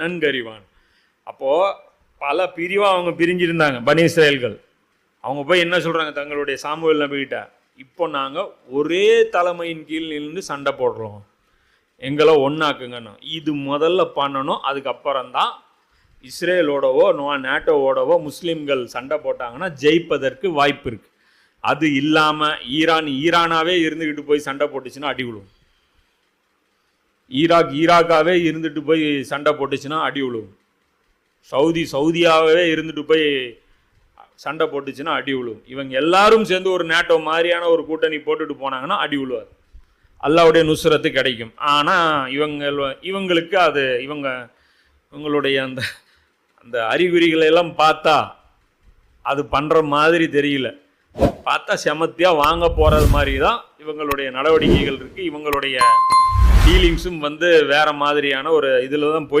நன்கறிவான். அப்போது பல பிரிவாக அவங்க பிரிஞ்சிருந்தாங்க பனி இஸ்ரேல்கள். அவங்க போய் என்ன சொல்கிறாங்க தங்களுடைய சாமுவேல் நபிகிட்ட, இப்போ நாங்கள் ஒரே தலைமையின் கீழ் நின்று சண்டை போடுறோம், எங்களை ஒன்றாக்குங்கன்னு. இது முதல்ல பண்ணணும். அதுக்கப்புறம்தான் இஸ்ரேலோடவோ நேட்டோவோடவோ முஸ்லீம்கள் சண்டை போட்டாங்கன்னா ஜெயிப்பதற்கு வாய்ப்பு இருக்குது. அது இல்லாமல் ஈரானாவே இருந்துக்கிட்டு போய் சண்டை போட்டுச்சுன்னா அடி விழுவும். ஈராக்காவே இருந்துட்டு போய் சண்டை போட்டுச்சுன்னா அடி விழுவும். சவுதியாவே இருந்துட்டு போய் சண்டை போட்டுச்சுன்னா அடி விழுவும். இவங்க எல்லாரும் சேர்ந்து ஒரு நேட்டோ மாதிரியான ஒரு கூட்டணி போட்டுட்டு போனாங்கன்னா அடி விழுவாது. அல்லாவுடைய நுஸ்ரத்து கிடைக்கும். ஆனால் இவங்களுக்கு அது இவங்களுடைய அந்த அறிகுறிகளை எல்லாம் பார்த்தா அது பண்ணுற மாதிரி தெரியல. பார்த்தா செமத்தியாக வாங்க போகிறது மாதிரி தான் இவங்களுடைய நடவடிக்கைகள் இருக்குது. இவங்களுடைய டீலிங்ஸும் வேறு மாதிரியான ஒரு இதில் தான் போய்